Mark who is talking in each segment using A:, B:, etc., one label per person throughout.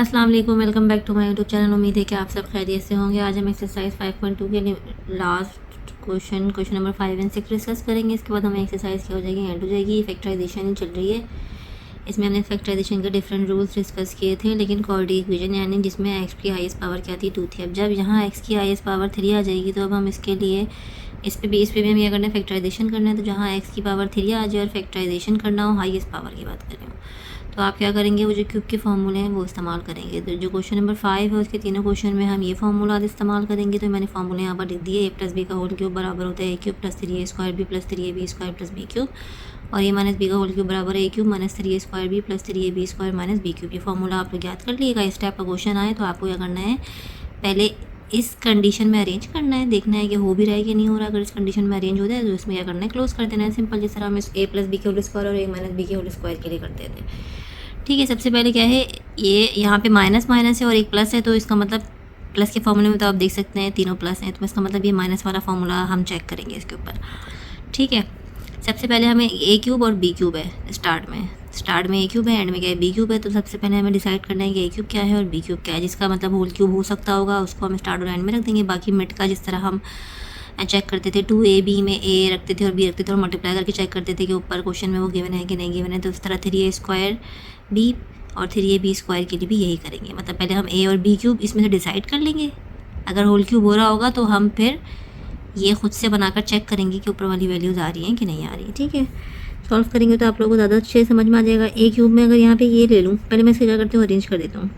A: अस्सलाम वालेकुम, welcome back to my YouTube channel. उम्मीद है कि आप सब खैरियत से होंगे। आज हम एक्सरसाइज 5.2 के लिए last question number 5 and 6 discuss करेंगे। इसके बाद हमें एक्सरसाइज क्या हो जाएगी, एंड हो जाएगी। फैक्टराइजेशन ही चल रही है। इसमें हमने फैक्टराइजेशन के डिफरेंट रूल्स डिस्कस किए थे, लेकिन कोऑर्डिनेट इक्वेशन यानी जिसमें एक्स की हाईएस्ट पावर क्या थी, 2 थी। अब जब यहाँ एक्स की हाईएस्ट पावर 3 आ जाएगी तो अब हम इसके लिए इस पे भी हमें क्या करना है, फैक्टराइजेशन करना है। तो जहाँ एक्स की पावर 3 आ जाए और फैक्टराइजेशन करना हो, हाईएस्ट पावर की बात कर रही हूँ, तो आप क्या करेंगे, वो जो क्यूब के फार्मूले हैं वो इस्तेमाल करेंगे। तो जो क्वेश्चन नंबर 5 है उसके तीनों क्वेश्चन में हम ये फार्मूला इस्तेमाल करेंगे। तो मैंने फार्मूले यहाँ पर लिख दिए। a + b का होल क्यूब बराबर होता है a cube plus 3a² b plus 3ab² plus b cube, और ये माइनस b का होल क्यूब बराबर है a cube minus 3a² b plus 3ab² minus b cube. ये फार्मूला आप लोग याद कर लीजिएगा। इस टाइप का क्वेश्चन आए तो आपको क्या करना है, पहले इस कंडीशन में अरेंज करना है, देखना है कि हो भी रहा है कि नहीं हो रहा। अगर इस कंडीशन में अरेंज हो जाए तो इसमें क्या करना है, क्लोज कर देना है सिंपल, जिस तरह हम इस a + b के होल स्क्वायर और a माइनस b के होल स्क्वायर के लिए करते थे। ठीक है, सबसे पहले क्या है, ये यहाँ पे माइनस माइनस है और एक प्लस है, तो इसका मतलब प्लस के फॉर्मूले में तो आप देख सकते हैं तीनों प्लस हैं, तो इसका मतलब ये माइनस वाला फार्मूला हम चेक करेंगे इसके ऊपर। ठीक है, सबसे पहले हमें a क्यूब और b क्यूब है। स्टार्ट में a क्यूब है, एंड में क्या है, b क्यूब है। तो सबसे पहले हमें डिसाइड करना है कि a क्यूब क्या है और b क्यूब क्या है, जिसका मतलब होल क्यूब हो सकता होगा, उसको हम स्टार्ट और एंड में रख देंगे। बाकी मिड का जिस तरह हम चेक करते थे 2ab में a रखते थे और b रखते थे और मल्टीप्लाई करके चेक करते थे कि ऊपर क्वेश्चन में वो गिवन है कि नहीं गिवन है, तो उस तरह 3a² b और 3ab² के लिए भी यही करेंगे। मतलब पहले हम a और b क्यूब इसमें से डिसाइड कर लेंगे। अगर होल क्यूब हो रहा होगा तो हम फिर ये खुद से बनाकर चेक करेंगे कि ऊपर वाली वैल्यूज़ आ रही हैं कि नहीं आ रही है। ठीक है, सॉल्व करेंगे तो आप लोगों को ज़्यादा अच्छे से समझ में आ जाएगा। a क्यूब में अगर यहाँ पे ये ले लूँ, पहले मैं इससे क्या करती हूँ, अरेंज कर देता हूँ।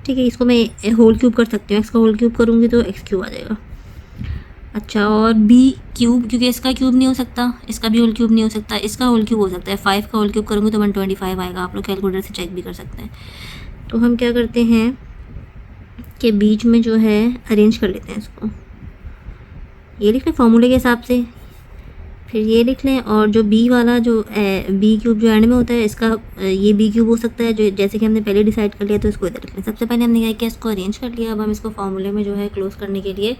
A: ठीक है, इसको मैं होल क्यूब कर सकती हूँ, x का होल क्यूब करूँगी तो x क्यूब आ जाएगा। अच्छा, और b क्यूब, क्योंकि इसका क्यूब नहीं हो सकता, इसका भी होल क्यूब नहीं हो सकता, इसका होल क्यूब हो सकता है। 5 का होल क्यूब करूँगी तो 125 आएगा। आप लोग कैलकुलेटर से चेक भी कर सकते हैं। तो हम क्या करते हैं कि बीच में जो है अरेंज कर लेते हैं इसको, ये लिख लें फॉर्मूले के हिसाब से, फिर ये लिख लें। और जो b वाला जो b क्यूब जो एंड में होता है, इसका ये b क्यूब हो सकता है, जो जैसे कि हमने पहले डिसाइड कर लिया, तो इसको इधर लिख लें। सबसे पहले हमने क्या किया, इसको अरेंज कर लिया। अब हम इसको फॉर्मूले में जो है क्लोज करने के लिए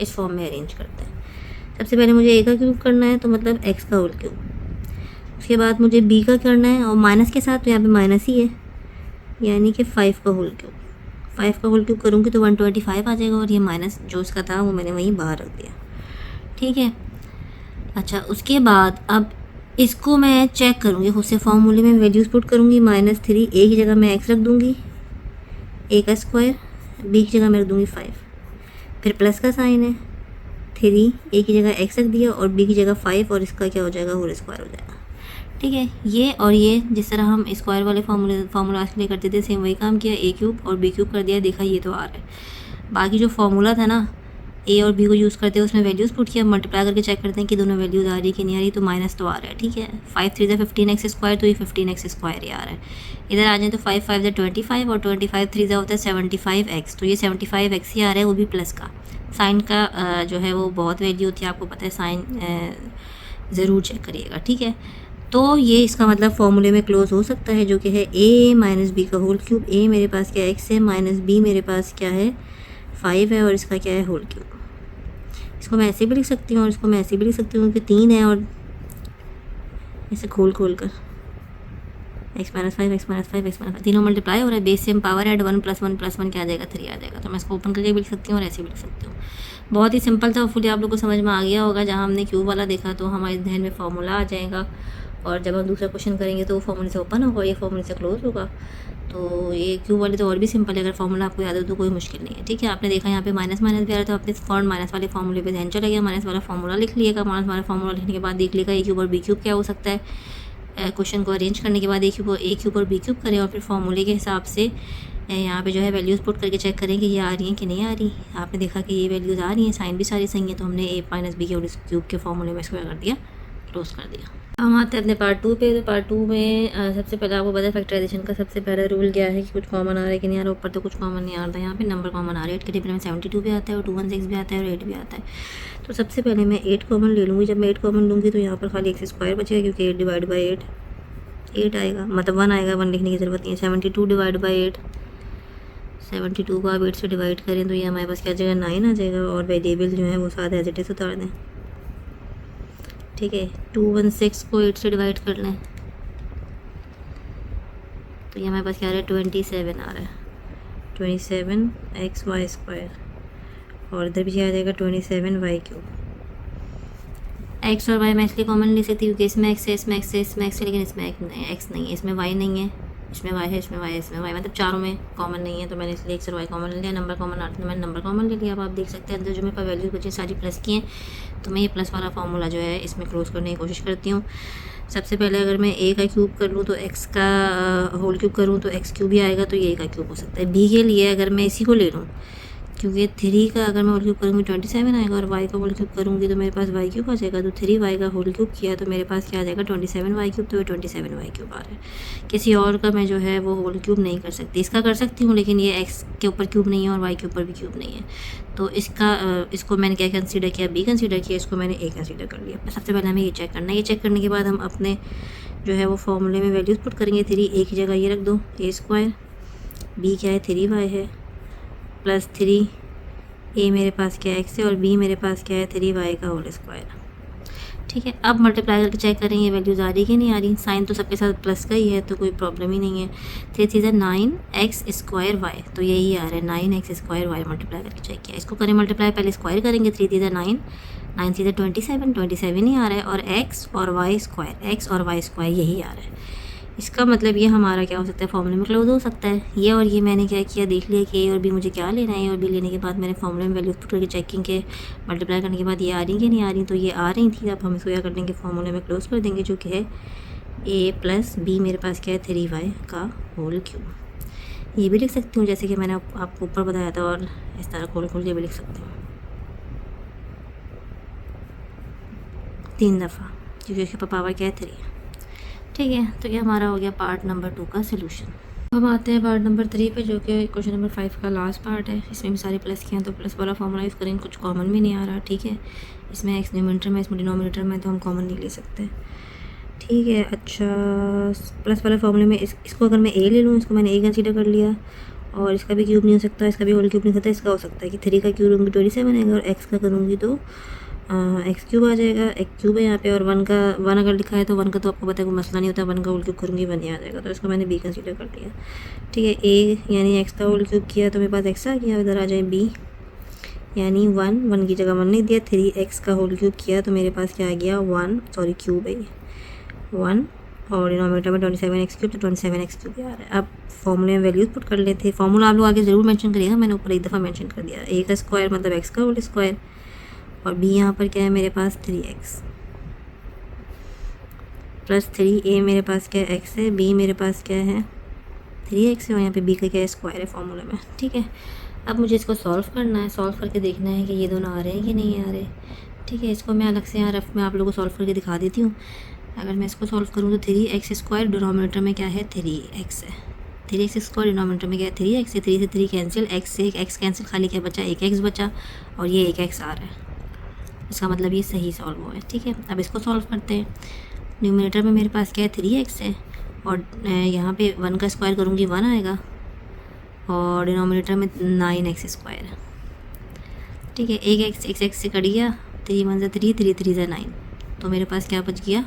A: इस फॉर्म में अरेंज करते हैं। सबसे पहले मुझे a का क्यूब करना है, तो मतलब x का होल क्यूब। उसके बाद मुझे b का करना है, और माइनस के साथ तो यहाँ पे माइनस ही है, यानी कि 5 का होल क्यूब। 5 का होल क्यूब करूँगी तो 125 आ जाएगा, और ये माइनस जो इसका था वो मैंने वहीं बाहर रख दिया। ठीक है, अच्छा, उसके बाद अब इसको मैं चेक करूँगी खुद से, फॉर्मूले में वैल्यूज़ पुट करूँगी। -3 a की जगह मैं x रख दूँगी, a का स्क्वायर, b की जगह मैं रख दूँगी 5, फिर प्लस का साइन है, 3 a की जगह x रख दिया और b की जगह 5, और इसका क्या हो जाएगा, होल स्क्वायर हो जाएगा। ठीक है, ये और ये जिस तरह हम स्क्वायर वाले फार्मूला के लिए करते थे, सेम वही काम किया, a क्यूब और b क्यूब कर दिया। देखा, ये तो आ रहा है। बाकी जो फार्मूला था ना, a और b को यूज़ करते हैं, उसमें वैल्यूज़ पुट किया, मल्टीप्लाई करके चेक करते हैं कि दोनों वैल्यूज़ आ रही है कि नहीं आ रही, तो माइनस तो आ रहा है। ठीक है, 5 3 15x², तो ये 15x² ही आ रहा है। इधर आ जाए तो 5 5 25 और 25 3 होता है 75x, तो ये 75x ही आ रहा है, वो भी प्लस का। साइन का जो है वो बहुत वैल्यू होती है, आपको पता है, साइन ज़रूर चेक करिएगा। ठीक है, तो ये इसका मतलब फॉर्मूले में क्लोज हो सकता है, जो कि है a माइनस b का होल क्यूब। a मेरे पास क्या है, x है, माइनस b मेरे पास क्या है, 5 है, और इसका क्या है, होल क्यूब। इसको मैं ऐसे भी लिख सकती हूँ और इसको मैं ऐसे भी लिख सकती हूँ कि 3 है, और ऐसे खोल कर x - 5 x - 5 x - 5 तीनों मल्टीप्लाई हो रहा है, बेस सेम पावर ऐड, 1 + 1 + 1 क्या आ जाएगा, 3 आ जाएगा। तो मैं इसको ओपन करके भी लिख सकती हूँ और ऐसे भी लिख सकती हूँ। बहुत ही सिंपल था, फुली आप लोग को समझ में आ गया होगा। जहाँ हमने क्यूब वाला देखा तो हमारे जहन में फार्मूला आ जाएगा, और जब हम दूसरा क्वेश्चन करेंगे तो वो फार्मूले से ओपन होगा, ये फार्मूले से क्लोज होगा। तो ये क्यूब वाले तो और भी सिंपल है, अगर फार्मूला आपको याद हो तो कोई मुश्किल नहीं है। ठीक है, आपने देखा यहाँ पे माइनस माइनस भी आ रहा था, आपने फ़ौरन माइनस वाले फार्मूले पे ध्यान चला गया, माइनस वाला फार्मूला लिख लिएगा। माइनस वाला फार्मूला लिखने के बाद देख लेगा a क्यूब और b क्यूब क्या हो सकता है। क्वेश्चन को अरेंज करने के बाद a क्यूब और b क्यूब करें, और फिर फार्मूले के हिसाब से यहाँ पे जो है वैल्यूज़ पुट करके चेक करें कि ये आ रही हैं कि नहीं आ रही। आपने देखा कि ये वैल्यूज़ आ रही हैं, साइन भी सारी सही है, तो हमने a - b के होल क्यूब के फार्मूले में इसको कर दिया, क्लोज कर दिया। हम आते हैं अपने पार्ट 2 पे। तो पार्ट 2 में सबसे पहले आपको पता है फैक्टराइजेशन का सबसे पहला रूल क्या है कि कुछ कॉमन आ रहा है कि नहीं आ रहा। ऊपर तो कुछ कॉमन नहीं आ रहा, यहाँ पे नंबर कॉमन आ रहा है। 8 के टेबल में 72 भी आता है, और 216 भी आता है, और 8 भी आता है। तो सबसे पहले मैं 8 कॉमन ले लूँगी। जब मैं 8 कॉमन लूँगी तो यहाँ पर खाली x² बचेगा, क्योंकि 8 / 8 8 आएगा, मतलब 1 आएगा, 1 लिखने की ज़रूरत नहीं है। 72 / 8, 72 को आप 8 से डिवाइड करें तो ये हमारे पास क्या आ जाएगा, 9 आ जाएगा। और वेरिएबल जो है वो साथ एज इट इज़ उतार दें। ठीक है, 216 को 8 से डिवाइड कर लें तो ये हमारे पास क्या आ रहा है, 27 आ रहा है। 27xy² और इधर भी आ जाएगा 27y³। एक्स और वाई मैं इसलिए कॉमन ले सकती हूँ क्योंकि इसमें एक्स है, इसमें एक्स है, इसमें एक्स है, लेकिन इसमें एक्स नहीं है, इसमें वाई नहीं है, इसमें वाई है, इसमें वाई है, इसमें वाई, मतलब चारों में कॉमन नहीं है, तो मैंने इसलिए एक्स और वाई कॉमन ले लिया। नंबर कॉमन आते हैं, मैंने नंबर कॉमन ले लिया। अब आप देख सकते हैं अंदर जो मेरे पास वैल्यूज बची सारी प्लस की हैं, तो मैं ये प्लस वाला फार्मूला जो है इसमें क्लोज करने की कोशिश करती हूँ। सबसे पहले अगर मैं ए का क्यूब कर लूँ तो एक्स का होल क्यूब करूँ तो एक्स क्यूब ही आएगा, तो ये ए का क्यूब हो सकता है। बी के लिए अगर मैं इसी को ले लूँ, क्योंकि 3 का अगर मैं होल क्यूब करूँगी 27 आएगा, और वाई का होल क्यूब करूँगी तो मेरे पास वाई क्यूब आ जाएगा। तो 3y का होल क्यूब किया तो मेरे पास क्या आ जाएगा 27y³, तो ये 27y³ आ रहा है। किसी और का मैं जो है वो होल क्यूब नहीं कर सकती, इसका कर सकती हूँ, लेकिन ये एक्स के ऊपर क्यूब नहीं है और वाई के ऊपर भी क्यूब नहीं है। तो इसको मैंने क्या कंसीडर किया, बी कंसीडर किया, इसको मैंने ए कंसीडर कर लिया। सबसे पहले हमें ये चेक करना है। ये चेक करने के बाद हम अपने जो है वो फॉर्मूले में वैल्यूज़ पुट करेंगे। 3 ए की जगह ये रख दो, a², बी क्या है 3y है, प्लस 3 ए मेरे पास क्या है एक्स है, और बी मेरे पास क्या है 3y का होल स्क्वायर। ठीक है, अब मल्टीप्लाई करके चेक करेंगे वैल्यूज़ आ रही कि नहीं आ रही। साइन तो सबके साथ प्लस का ही है, तो कोई प्रॉब्लम ही नहीं है। 3 चीज़ें 9x² तो यही आ रहा है 9x² मल्टीप्लाई करके चेक किया। इसको करें मल्टीप्लाई, पहले स्क्वायर करेंगे। 3 चीज़ें 9, 9 चीज़ें 27 ही आ रहा है, और x और y² यही आ रहा है। इसका मतलब ये हमारा क्या हो सकता है, फॉर्मूले में क्लोज हो सकता है। ये और ये मैंने क्या किया, देख लिया कि ए और बी मुझे क्या लेना है। और बी लेने के बाद मैंने फॉर्मूले में वैल्यूज पुट करके चेकिंग के मल्टीप्लाई करने के बाद ये आ रही कि नहीं आ रही, तो ये आ रही थी। अब हम इसको क्या कर देंगे, फॉर्मूले में क्लोज कर देंगे, जो कि है a + b मेरे पास क्या है 3y का होल क्यूब। ये भी लिख सकती हूँ जैसे कि मैंने आपको ऊपर बताया था, और इस तरह खोल ये भी लिख सकती हूँ 3 दफ़ा, क्योंकि उसके पावर क्या है 3। ठीक है, तो ये हमारा हो गया पार्ट नंबर 2 का सोल्यूशन। अब आते हैं पार्ट नंबर 3 पे, जो कि क्वेश्चन नंबर 5 का लास्ट पार्ट है। इसमें भी सारे प्लस किए हैं, तो प्लस वाला फॉर्मूला यूज़ करेंगे, कुछ कॉमन भी नहीं आ रहा। ठीक है, इसमें एक्स न्यूमरेटर में, इसमें डिनोमिनेटर में, तो हम कॉमन नहीं ले सकते। ठीक है, अच्छा, प्लस वाले फॉर्मूले में इसको अगर मैं ए ले लूँ, इसको मैंने ए कंसीडर कर लिया, और इसका भी क्यूब नहीं हो सकता, इसका भी होल क्यूब नहीं हो सकता। इसका हो सकता है कि 3 का क्यूब लूँगी 27 आएगा, और एक्स का करूँगी तो एक्स क्यूब आ जाएगा। एक क्यूब है यहाँ पे, और 1 अगर लिखा है तो 1 का तो आपको पता है कोई मसला नहीं होता, 1 का होल क्यूब करूँगी 1 ही आ जाएगा, तो इसको मैंने बी कंसीडर कर लिया। ठीक है, ए यानी एक्स का होल क्यूब किया तो मेरे पास एक्स आ गया। इधर आ जाए बी, यानी 1 की जगह 1 नहीं दिया, 3x का होल क्यूब किया तो मेरे पास क्या आ गया 1 क्यूब है 1, और डिनोमिनेटर में 27x³ तो 27x³ आ रहा है। अब फॉर्मूले में वैल्यूज पुट कर लेते हैं। फॉर्मूला आप लोग आगे ज़रूर मेंशन करिएगा, मैंने ऊपर एक दफ़ा मेंशन कर दिया। a का स्क्वायर मतलब x का होल स्क्वायर, और b यहाँ पर क्या है मेरे पास 3x प्लस 3a मेरे पास क्या है x है, b मेरे पास क्या है 3x है, और यहाँ पे b का क्या है स्क्वायर है फॉर्मूले में। ठीक है, अब मुझे इसको सॉल्व करना है, सॉल्व करके देखना है कि ये दोनों आ रहे हैं कि नहीं आ रहे। ठीक है, इसको मैं अलग से यहाँ रफ में आप लोगों को सॉल्व करके दिखा देती हूँ। अगर मैं इसको सॉल्व करूँ तो 3x² डिनोमिनेटर में क्या है 3x है, 3x² डिनोमिनेटर में क्या है 3x है। 3 से 3 कैंसिल, x से x कैंसिल, खाली क्या बचा 1x बचा, और ये 1x आ रहा है। इसका मतलब ये सही सॉल्व हुआ है। ठीक है, अब इसको सॉल्व करते हैं। न्यूमरेटर में मेरे पास क्या है 3x है, और यहाँ पे 1 का स्क्वायर करूँगी 1 आएगा, और डिनोमिनेटर में 9x² है। ठीक है, एक x से कट गया, 3 1 से 3, 3 3 से 9, तो मेरे पास क्या बच गया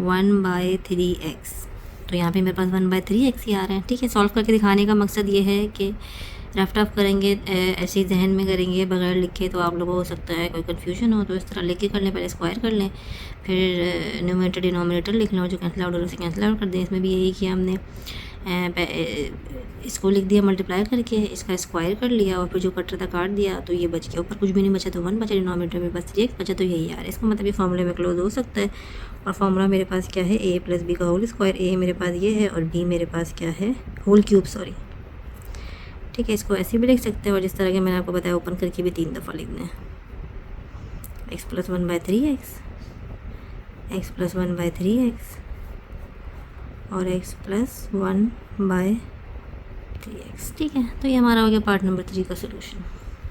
A: 1/3x। तो यहाँ पे मेरे पास 1/3x ही आ रहा है। ठीक है, सॉल्व करके दिखाने का मकसद ये है कि रफ करेंगे, ऐसे जहन में करेंगे बगैर लिखे, तो आप लोगों को हो सकता है कोई कन्फ्यूजन हो, तो इस तरह लिख के कर लें। पहले स्क्वायर कर लें, फिर न्यूमरेटर डिनोमिनेटर लिख लें, और जो कैंसिल आउट हो उसे कैंसिल आउट कर दें। इसमें भी यही किया हमने, इसको लिख दिया मल्टीप्लाई करके, इसका स्क्वायर कर लिया, और फिर जो कट रहा था काट दिया, तो ये बच गया। ऊपर कुछ भी नहीं बचा तो 1 बचा, डिनोमिनेटर में बस 3x बचा, तो यही आ रहा है। इसका मतलब ये फॉर्मूले में क्लोज हो सकता है। और फॉर्मूला मेरे पास क्या है a + b का होल स्क्वायर, a मेरे पास ये है और b मेरे पास क्या है होल क्यूब, सॉरी। ठीक है, इसको ऐसे भी लिख सकते हैं, और जिस तरह के मैंने आपको बताया ओपन करके भी 3 दफ़ा लिखना है। x + 1/3x, x + 1/3x, और x + 1/3x। ठीक है, तो ये हमारा हो गया पार्ट नंबर 3 का सोल्यूशन।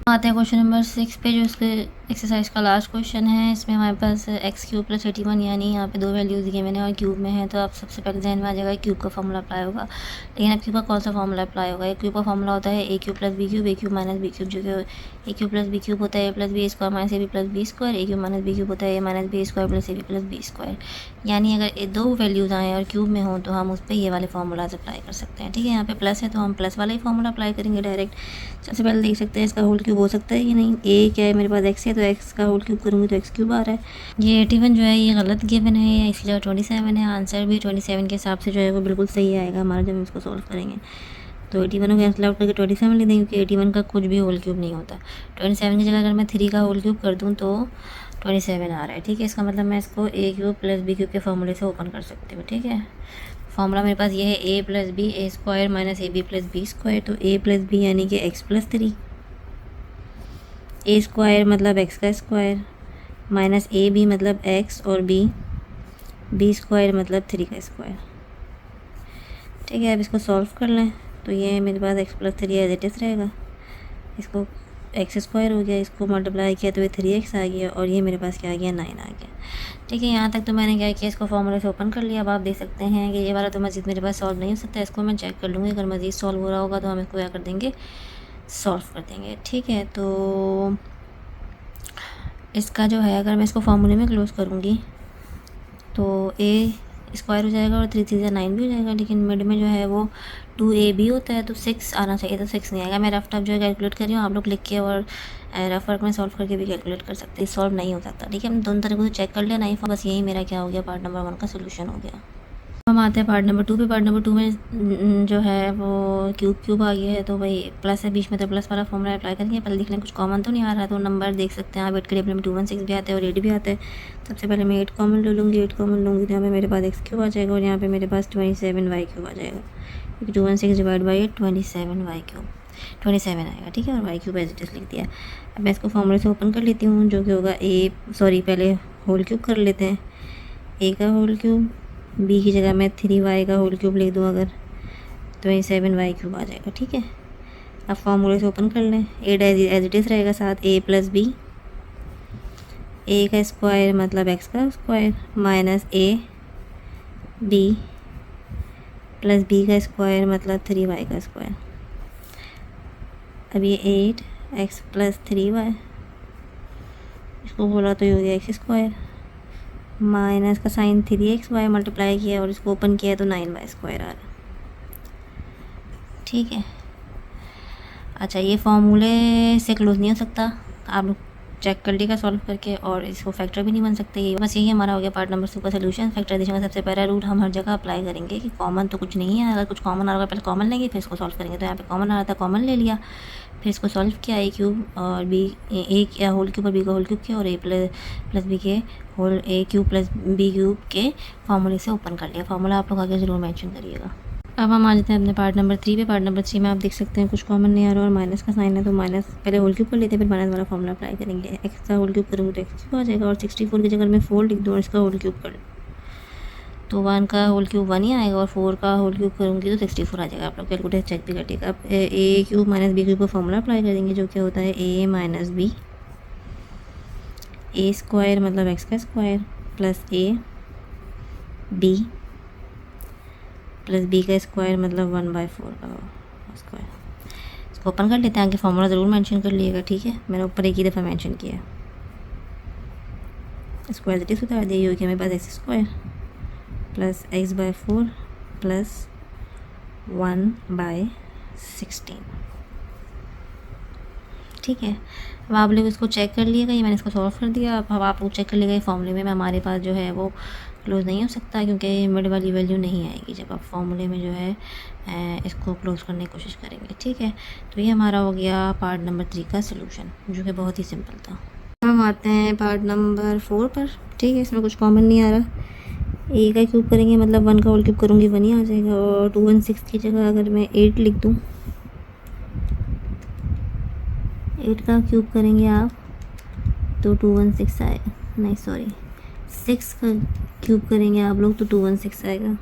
A: आते हैं क्वेश्चन नंबर 6 पे, जो इसके एक्सरसाइज का लास्ट क्वेश्चन है। इसमें हमारे पास एक्स क्यूब प्लस 81 यानी यहाँ पे दो वैल्यूज़ दिए मैंने और क्यूब में है, तो आप सबसे पहले ध्यान में आ जाएगा क्यूब का फॉर्मूला अप्लाई होगा। लेकिन अब क्यूब का कौन सा फॉर्मूला अप्लाई होगा? क्यूब का फॉर्मूला होता है A cube plus B cube, A cube minus B cube, जो कि A cube plus B cube होता है A plus B square minus A B plus B square, A cube minus B cube होता है A minus B square plus A B plus B square. यानी अगर दो values आएँ और cube में हों तो हम उस पर ये वाले फार्मूलाज अप्लाई कर सकते हैं। ठीक है, यहाँ पे प्लस है तो हम प्लस वाला ही फार्मूला अप्लाई करेंगे डायरेक्ट। सबसे पहले देख सकते हैं इसका होल क्यूब हो सकता है कि नहीं। ए क्या है मेरे पास एक्स है, तो एक्स का होल क्यूब करूँगी तो एक्स क्यूब आ रहा है। ये 81 जो है ये गलत गिवन है, या इसकी जगह 27 है। आंसर भी 27 के हिसाब से जो है वो बिल्कुल सही आएगा हमारा जब हम इसको सॉल्व करेंगे। तो 81 को कैंसिल आउट करके 27 ले देंगे, क्योंकि 81 का कुछ भी होल क्यूब नहीं होता। 27 की जगह अगर मैं 3 का होल क्यूब कर दूँ तो 27 आ रहा है। ठीक है, इसका मतलब मैं इसको A cube plus B cube के फॉर्मूले से ओपन कर सकती हूँ। ठीक है, फॉर्मूला मेरे पास ये है A plus B A square minus A B plus B square. तो ए प्लस बी यानी कि एक्स प्लस 3, ए स्क्वायर मतलब एक्स का स्क्वायर, माइनस ए बी मतलब एक्स और बी स्क्वायर मतलब 3 का स्क्वायर। ठीक है, अब इसको सॉल्व कर लें तो ये मेरे पास X plus 3 as it is रहेगा। इसको एक्स स्क्वायर हो गया, इसको मल्टीप्लाई किया तो ये 3x आ गया, और ये मेरे पास क्या आ गया 9 आ गया। ठीक है, यहाँ तक तो मैंने क्या किया, इसको फॉर्मूले से ओपन कर लिया। अब आप देख सकते हैं कि ये वाला तो मज़ीद मेरे पास सॉल्व नहीं हो सकता, इसको मैं चेक कर लूँगी। अगर मज़ीद सॉल्व हो रहा होगा तो हम इसको क्या कर देंगे, सॉल्व कर देंगे। ठीक है, तो इसका जो है अगर मैं इसको फॉर्मूले में क्लोज करूँगी तो ए स्क्वायर हो जाएगा और 3 3 9 भी हो जाएगा। लेकिन मिड में जो है वो 2ab होता है, तो 6 आना चाहिए, तो 6 नहीं आएगा। मैं रफ टफ जो है कैलकुलेट कर रही हूँ, आप लोग लिख के और रफ वर्क में सॉल्व करके भी कैलकुलेट कर सकते हैं। सॉल्व नहीं हो सकता। ठीक है, हम दोनों तरीकों से चेक कर लिया, नहीं बस यही मेरा क्या हो गया, पार्ट नंबर 1 का सोल्यूशन हो गया। हम आते हैं पार्ट नंबर 2 पे। पार्ट नंबर 2 में जो है वो क्यूब आ गया है, तो भाई प्लस है बीच में, तो प्लस वाला फॉर्मूला अप्लाई करेंगे। पहले देख लें कुछ कॉमन तो नहीं आ रहा, तो नंबर देख सकते हैं आप 8 के टेबल में 216 भी आते हैं और 8 भी आता है। सबसे पहले मैं 8 कॉमन ले लूँगी। 8 कॉमन लूँगी तो यहाँ पे मेरे पास एक्स क्यूब आ जाएगा और यहाँ पे मेरे पास 27y क्यूब आ जाएगा, क्योंकि 216 डिवाइड बाई 8 27y क्यूब 27 आएगा। ठीक है, और Y cube as it is लिख दिया। अब मैं इसको फॉर्मूले से ओपन कर लेती हूँ, जो कि होगा पहले होल क्यूब कर लेते हैं। ए का होल क्यूब, बी की जगह मैं 3y का होल क्यूब लिख दूँ अगर, तो 27y क्यूब आ जाएगा। ठीक है, अब फॉर्मूले से ओपन कर लें। ए एज इट इज़ रहेगा, साथ ए प्लस बी, ए का स्क्वायर मतलब एक्स का square minus A B plus B का स्क्वायर मतलब 3y का स्क्वायर। अब ये 8x प्लस 3y, इसको बोला तो ये हो गया एक्स स्क्वायर, माइनस का साइन 3xy मल्टीप्लाई किया और इसको ओपन किया तो 9y स्क्वायर आ रहा है। ठीक है, अच्छा ये फॉर्मूले से क्लोज नहीं हो सकता, आप लोग चेक कर लीजिएगा सॉल्व करके, और इसको फैक्टर भी नहीं बन सकते। ये बस यही हमारा हो गया पार्ट नंबर 2 का सोल्यूशन। फैक्टराइजेशन का सबसे पहला रूल हम हर जगह अप्लाई करेंगे कि कॉमन तो कुछ नहीं है, अगर कुछ कॉमन आ रहा है पहले कॉमन लेंगे फिर इसको सॉल्व करेंगे। तो यहाँ पे कॉमन आ रहा था, कॉमन ले लिया, फिर इसको सॉल्व किया। ए क्यूब और बी ए या होल क्यूब और बी का होल क्यूब किया, और ए प्लस बी के होल ए क्यूब प्लस बी क्यूब के फार्मूले से ओपन कर लिया। फार्मूला आप लोग आगे ज़रूर मेंशन करिएगा। अब हम आ जाते हैं अपने पार्ट नंबर 3 पे। पार्ट नंबर 3 में आप देख सकते हैं कुछ कॉमन नहीं आ रहा और माइनस का साइन है, तो माइनस पहले होल क्यूब कर लेते हैं, फिर माइनस वाला फॉर्मूला अप्लाई करेंगे। एक्स का होल क्यूब करूँगी तो एक्स क्यूब आ जाएगा, और 64 की जगह मैं 4 लिख दूँ और इसका होल क्यूब कर लूँ तो 1 का होल क्यूब 1 ही आएगा, और 4 का होल क्यूब करूँगी तो 64 आ जाएगा। आप लोग कैलकुलेटर चेक भी करिएगा। अब A cube minus B cube का फॉर्मूला अप्लाई करेंगे, जो क्या होता है A minus B, A square मतलब एक्स का square plus A B plus B का स्क्वायर मतलब 1/4 का स्क्वायर। इसको ओपन कर लेते हैं, आगे फॉर्मूला ज़रूर मेंशन कर लिएगा। ठीक है, मैंने ऊपर एक ही दफ़ा मेंशन किया। स्क्वायर जटिस उतार दिया, ये हो गया मेरे पास X square plus x/4 plus 1/16। ठीक है, अब आप लोग इसको चेक कर लिएगा। ये मैंने इसको सॉल्व कर दिया। अब आप लोग चेक कर लिएगा फॉर्मूले में हमारे पास जो है वो क्लोज नहीं हो सकता, क्योंकि मिड वाली वैल्यू नहीं आएगी जब आप फॉर्मूले में जो है इसको क्लोज करने की कोशिश करेंगे। ठीक है, तो ये हमारा हो गया पार्ट नंबर 3 का सोल्यूशन, जो कि बहुत ही सिंपल था। हम आते हैं पार्ट नंबर 4 पर। ठीक है, इसमें कुछ कॉमन नहीं आ रहा। ए का क्यूब करेंगे मतलब 1 का होल क्यूब करूँगी 1 ही आ जाएगा, और 216 की जगह अगर मैं 8 लिख दूँ, 8 का क्यूब करेंगे आप तो 216 आएगा, नहीं सॉरी 6 का क्यूब करेंगे आप लोग तो 216 आएगा।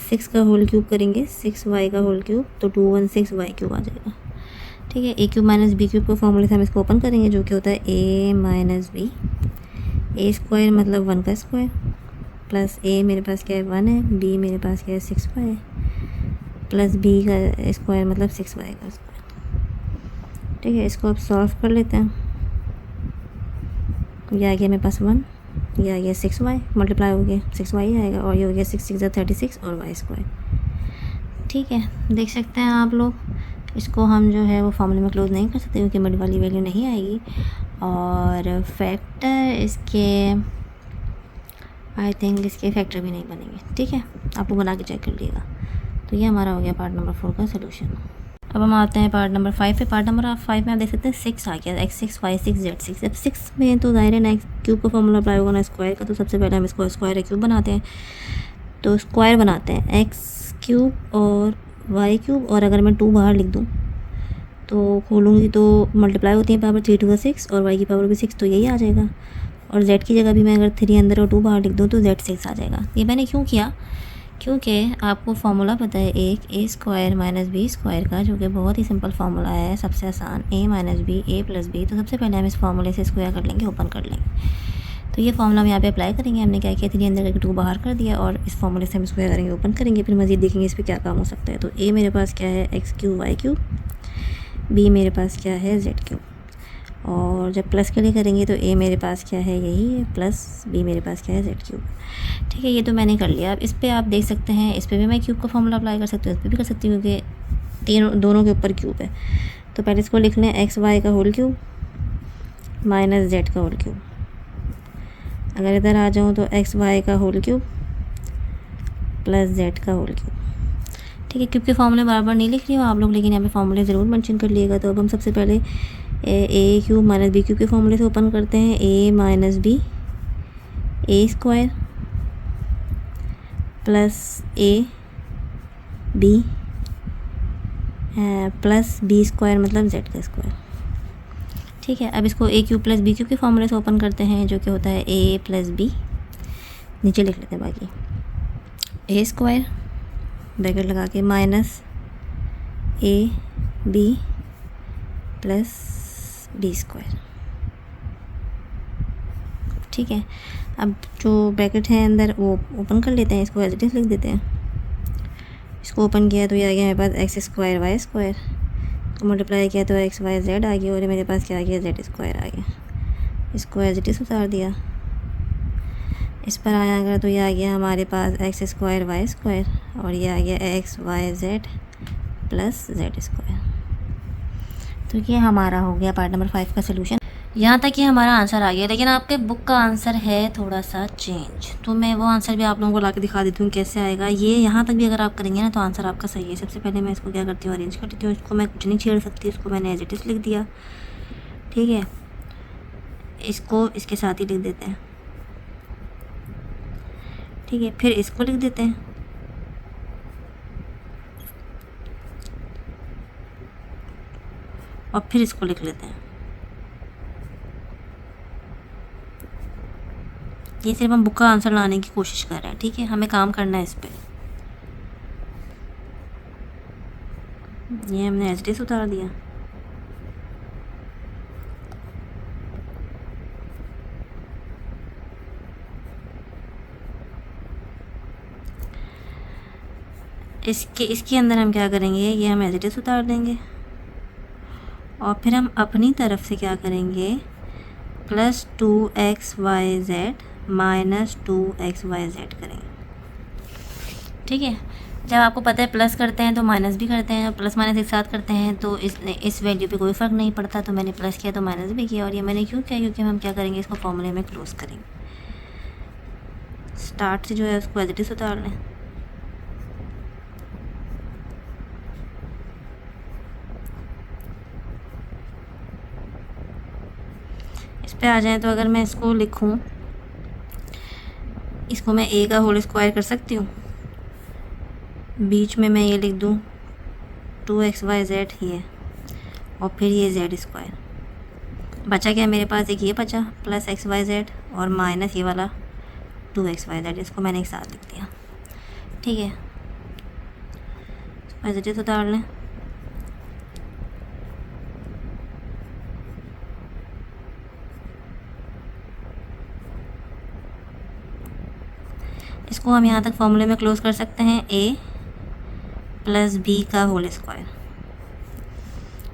A: 6 का होल क्यूब करेंगे 6y का होल क्यूब तो 216y क्यूब आ जाएगा। ठीक है। A cube minus B cube के फॉर्मूले से हम इसको ओपन करेंगे, जो कि होता है A minus B, A square मतलब 1 का स्क्वायर, प्लस ए मेरे पास क्या है 1 है, बी मेरे पास क्या है 6y है, प्लस बी का स्क्वायर मतलब 6y का स्क्वायर। ठीक है, इसको अब सॉल्व कर लेते हैं। ये आ गया मेरे पास 1, ये आ गया 6y, मल्टीप्लाई हो गया 6y आएगा, और ये हो गया 6 6 36 और y स्क्वायर। ठीक है, देख सकते हैं आप लोग, इसको हम जो है वो फॉर्मूले में क्लोज नहीं कर सकते क्योंकि मिड वाली वैल्यू नहीं आएगी, और फैक्टर इसके आई थिंक इसके फैक्टर भी नहीं बनेंगे। ठीक है, आप लोग बना के चेक कर लीजिएगा। तो ये हमारा हो गया पार्ट नंबर 4 का सोल्यूशन। अब हम आते हैं पार्ट नंबर 5 पे। पार्ट नंबर 5 में आप देख सकते हैं 6 आ गया, x6 y6 z6। अब 6 में तो ज़ाहिर है ना एक्स क्यूब का फॉर्मूला अप्लाई होगा ना स्क्वायर का, तो सबसे पहले हम इसको स्क्वायर क्यूब बनाते हैं। तो स्क्वायर बनाते हैं एक्स क्यूब और वाई क्यूब, और अगर मैं 2 बाहर लिख दूँ तो खोलूँगी तो मल्टीप्लाई होती है पावर 3 2 6 और वाई की पावर भी 6, तो यही आ जाएगा। और z की जगह भी मैं अगर 3 अंदर और 2 बाहर लिख दूँ तो z6 आ जाएगा। ये मैंने क्यों किया, क्योंकि आपको फार्मूला पता है एक ए स्क्वायर माइनस बी स्क्वायर का, जो कि बहुत ही सिंपल फार्मूला है, सबसे आसान, ए माइनस बी ए प्लस बी। तो सबसे पहले हम इस फार्मूले से इसको क्या कर लेंगे, ओपन कर लेंगे। तो ये फार्मूला हम यहाँ पे अप्लाई करेंगे। हमने क्या किया, 3 अंदर करके 2 बाहर कर दिया, और इस फार्मूले से हम इसको क्या करेंगे, ओपन करेंगे। फिर मज़ीद देखेंगे इस पर क्या काम हो सकता है। तो ए मेरे पास क्या है, X cube Y cube, B मेरे पास क्या है, जेड क्यूब, और जब प्लस के लिए करेंगे तो ए मेरे पास क्या है, यही है, प्लस बी मेरे पास क्या है, जेड क्यूब। ठीक है, ये तो मैंने कर लिया। अब इस पर आप देख सकते हैं, इस पर भी मैं क्यूब का फॉर्मूला अप्लाई कर सकती हूँ, इस पर भी कर सकती हूँ, क्योंकि दोनों के ऊपर क्यूब है। तो पहले इसको लिख लें, एक्स वाई का होल क्यूब माइनस जेड का होल क्यूब। अगर इधर आ जाऊँ तो एक्स वाई का होल क्यूब प्लस जेड का होल क्यूब। ठीक है, क्यूब के फॉर्मूले बार बार नहीं लिख रही हूँ आप लोग, लेकिन यहाँ पे फॉर्मूले ज़रूर मेंशन कर लिएगा। तो अब हम सबसे पहले A cube minus B cube के फॉर्मूले से ओपन करते हैं। A minus B A square plus A B plus B square मतलब जेड का स्क्वायर। ठीक है, अब इसको A cube plus B cube के फॉर्मूले से ओपन करते हैं, जो कि होता है ए प्लस बी, नीचे लिख लेते हैं बाकी, ए स्क्वायर ब्रैकेट लगा के minus A B plus B square. ठीक है, अब जो ब्रैकेट है अंदर वो ओपन कर लेते हैं, इसको एज इट इज़ लिख देते हैं। इसको ओपन किया तो ये आ गया मेरे पास एक्स स्क्वायर वाई स्क्वायर, तो मल्टीप्लाई किया तो एक्स वाई जेड आ गया, और मेरे पास क्या आ गया, जेड स्क्वायर आ गया। इसको एज इट इज़ उतार दिया, इस पर आया अगर तो ये आ गया हमारे पास एक्स स्क्वायर वाई स्क्वायर, और ये आ गया X Y Z plus Z square. तो ये हमारा हो गया पार्ट नंबर 5 का सोल्यूशन। यहाँ तक ये हमारा आंसर आ गया, लेकिन आपके बुक का आंसर है थोड़ा सा चेंज, तो मैं वो आंसर भी आप लोगों को ला के दिखा देती हूँ कैसे आएगा। ये यहाँ तक भी अगर आप करेंगे ना तो आंसर आपका सही है। सबसे पहले मैं इसको क्या करती हूँ, अरेंज कर देती हूँ। इसको मैं कुछ नहीं छेड़ सकती, इसको मैंने एज इट इज़ लिख दिया। ठीक है, इसको इसके साथ ही लिख देते हैं। ठीक है, फिर इसको लिख देते हैं, और फिर इसको लिख लेते हैं। ये सिर्फ हम बुक का आंसर लाने की कोशिश कर रहे हैं। ठीक है, हमें काम करना है इस पर। ये हमने एज इट इज़ उतार दिया। इसके अंदर हम क्या करेंगे, ये हम एज इट इज़ उतार देंगे, और फिर हम अपनी तरफ से क्या करेंगे, प्लस 2xyz माइनस 2xyz करेंगे। ठीक है, जब आपको पता है प्लस करते हैं तो माइनस भी करते हैं, और प्लस माइनस एक साथ करते हैं तो इस वैल्यू पे कोई फ़र्क नहीं पड़ता। तो मैंने प्लस किया तो माइनस भी किया, और ये मैंने क्यों किया, क्योंकि हम क्या करेंगे, इसको फॉर्मूले में क्लोज करेंगे। स्टार्ट से जो है उसको एज इट इज़ उतार लें। इस पे आ जाए तो अगर मैं इसको लिखूं, इसको मैं ए का होल स्क्वायर कर सकती हूँ, बीच में मैं ये लिख दूँ 2xyz ये, और फिर ये जेड स्क्वायर। बचा क्या मेरे पास, एक ये बचा प्लस xyz और माइनस ये वाला 2xyz, इसको मैंने एक साथ लिख दिया। ठीक है, एज इट इज़ उतार लें। इसको हम यहाँ तक फॉर्मूले में क्लोज कर सकते हैं a प्लस बी का होल स्क्वायर।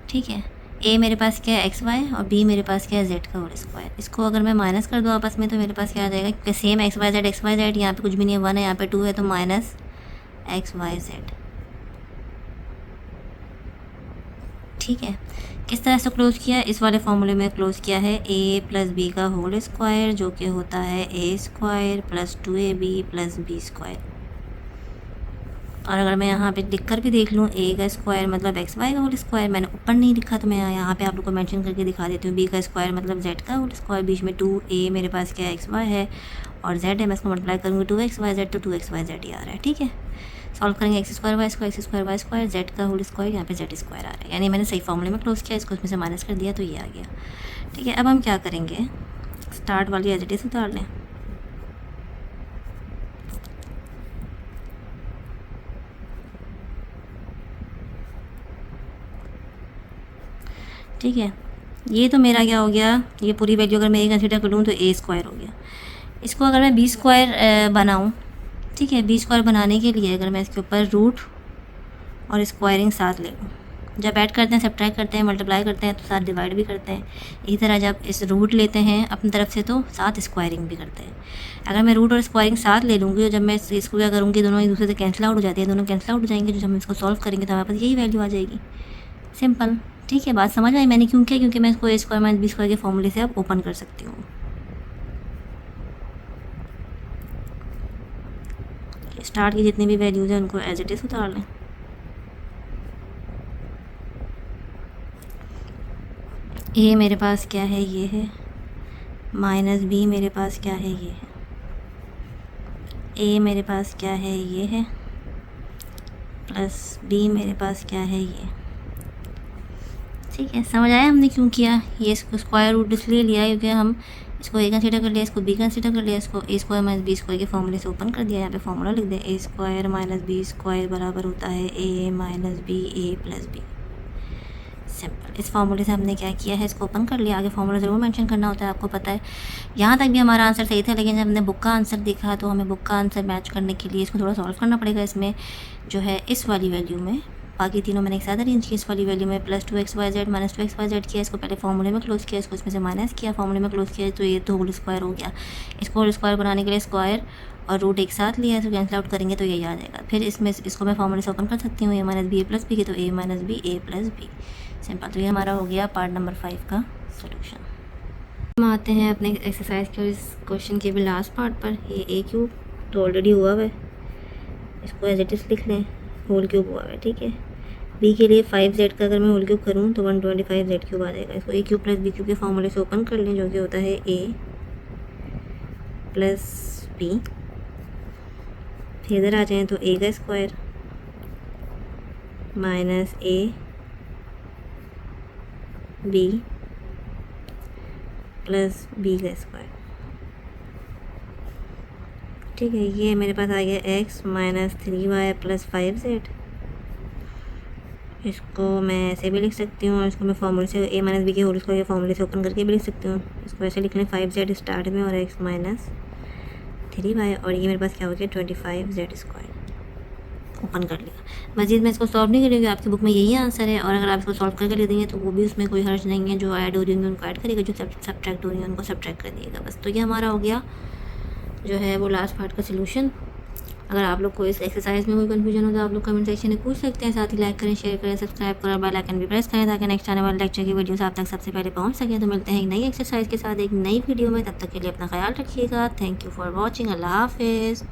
A: ठीक है, a मेरे पास क्या है एक्स वाई और b मेरे पास क्या है z का होल स्क्वायर। इसको अगर मैं माइनस कर दूँ आपस में तो मेरे पास क्या आ जाएगा, क्योंकि सेम एक्स वाई जेड यहाँ पे कुछ भी नहीं है, 1 है यहाँ पे 2 है, तो माइनस एक्स वाई जेड। ठीक है, किस तरह से क्लोज किया, इस वाले फॉर्मूले में क्लोज किया है a प्लस बी का होल स्क्वायर जो कि होता है a square plus 2ab plus B square. और अगर मैं यहाँ पे लिख कर भी देख लूँ a का स्क्वायर मतलब एक्स वाई का होल स्क्वायर, मैंने ऊपर नहीं लिखा तो मैं यहाँ पे आप लोग को मेंशन करके दिखा देती हूँ। b का स्क्वायर मतलब z का होल स्क्वायर, बीच में 2a मेरे पास क्या है एक्स वाई है और z है, मैं इसको मल्टीप्लाई करूँगी 2xyz तो 2xyz ही आ रहा है। ठीक है, सॉल्व करेंगे X square Y square Z का होल स्क्वायर, यहाँ पे जेड स्क्वायर आ रहा है, यानी मैंने सही फॉर्मूले में क्लोज किया, इसको उसमें से माइनस कर दिया तो ये आ गया। ठीक है, अब हम क्या करेंगे, स्टार्ट वाली एज इट इज उतार लें। ठीक है, ये तो मेरा क्या हो गया, ये पूरी वैल्यू अगर मैं ए कंसीडर कर लूँ तो ए स्क्वायर हो गया। इसको अगर मैं बी स्क्वायर बनाऊँ, ठीक है, बी स्क्वायर बनाने के लिए अगर मैं इसके ऊपर रूट और स्क्वायरिंग साथ ले लूँ, जब ऐड करते हैं सब्ट्रैक्ट करते हैं मल्टीप्लाई करते हैं तो साथ डिवाइड भी करते हैं। इसी तरह जब इस रूट लेते हैं अपनी तरफ से तो साथ स्क्वायरिंग भी करते हैं। अगर मैं रूट और स्क्वायरिंग साथ ले लूँगी और जब मैं इसको क्या करूँगी, दोनों एक दूसरे से कैंसिल आउट हो जाती है, दोनों कैंसिल आउट हो जाएंगे, जब हम इसको सॉल्व करेंगे तो हमारे पास यही वैल्यू आ जाएगी। सिंपल। ठीक है, बात समझ आई मैंने क्यों किया, क्योंकि मैं इसको ए स्क्वायर माइनस बी स्क्वायर के फॉर्मूले से अब ओपन कर सकती हूँ। स्टार्ट की जितनी भी वैल्यूज हैं उनको एज इट इज़ उतार लें। ए मेरे पास क्या है, ये है, माइनस बी मेरे पास क्या है, ये है, ए मेरे पास क्या है, ये है, प्लस बी मेरे पास क्या है, ये। ठीक है, समझ आया हमने क्यों किया, ये इसको स्क्वायर रूट इसलिए लिया क्योंकि हम इसको ए कंसीडर कर लिया, इसको बी कंसीडर कर लिया, इसको ए स्क्वायर माइनस बी स्क्वायर के फॉर्मूले से ओपन कर दिया। यहाँ पे फॉर्मूला लिख दें, ए स्क्वायर माइनस बी स्क्वायर बराबर होता है A minus B A plus B. Simple, इस फॉर्मूले से हमने क्या किया है, इसको ओपन कर लिया। आगे फॉर्मूला ज़रूर मेंशन करना होता है, आपको पता है। यहाँ तक भी हमारा आंसर सही था, लेकिन जब हमने बुक का आंसर देखा तो हमें बुक का आंसर मैच करने के लिए इसको थोड़ा सॉल्व करना पड़ेगा। इसमें जो है इस वाली वैल्यू में, बाकी तीनों मैंने एक साथ अरेंज किया, इस वाली वैल्यू में प्लस 2xyz माइनस 2xyz किया, इसको पहले फॉर्मूले में क्लोज किया, इसको इसमें से माइनस किया, फॉर्मूले में क्लोज किया तो ये तो होल स्क्वायर हो गया। इसको होल स्क्वायर बनाने के लिए स्क्वायर और रूट एक साथ लिया, इसको कैंसिल आउट करेंगे तो यही आ जाएगा। फिर इसमें इसको मैं फॉर्मूले से ओपन कर सकती हूँ, ए माइनस बी ए प्लस बी की, तो ए माइनस बी ए प्लस बी। सिंपल, तो ये हमारा हो गया पार्ट नंबर 5 का सोल्यूशन। हम आते हैं अपने एक्सरसाइज के इस क्वेश्चन के भी लास्ट पार्ट पर। ये ए क्यूब तो ऑलरेडी हुआ हुआ है, इसको एज इट इज़ लिख लें, होल क्यूब हुआ है। ठीक है, बी के लिए 5z का अगर मैं होल क्यूब करूँ तो 125z क्यूब आ जाएगा। इसको A cube plus B cube के फॉर्मूले से ओपन कर लें, जो कि होता है a प्लस बी। फिर इधर आ जाएँ तो a का square minus a b plus b का स्क्वायर। ठीक है, ये मेरे पास आ गया x minus 3y plus 5z। इसको मैं ऐसे भी लिख सकती हूँ और इसको मैं फॉर्मूले से a माइनस बी के होल स्क्वायर के फॉर्मूले से ओपन करके भी लिख सकती हूँ। इसको ऐसे लिख लें 5z स्टार्ट में और x माइनस 3y, और ये मेरे पास क्या हो गया 25z स्क्वायर। ओपन कर लिया। मज़ीद मैं इसको सॉल्व नहीं करेंगे, आपकी बुक में यही आंसर है, और अगर आप इसको सॉल्व करके ले देंगे तो वो भी उसमें कोई हर्ज नहीं है। जो ऐड हो रही होंगी उनको ऐड करिएगा, जो सब्ट्रैक्ट हो रही है उनको सब्ट्रैक्ट कर दिएगा बस। तो ये हमारा हो गया जो है वो लास्ट पार्ट का सोल्यूशन। अगर आप लोग को इस एक्सरसाइज में कोई कन्फ्यूजन हो तो आप लोग कमेंट सेक्शन में पूछ सकते हैं। साथ ही लाइक करें, शेयर करें, सब्सक्राइब करें, बेल आइकन भी प्रेस करें ताकि नेक्स्ट आने वाले लेक्चर की वीडियोस आप तक सबसे पहले पहुंच सकें। तो मिलते हैं एक नई एक्सरसाइज के साथ एक नई वीडियो में, तब तक के लिए अपना ख्याल रखिएगा। Thank you for watching. अल्लाह हाफिज़।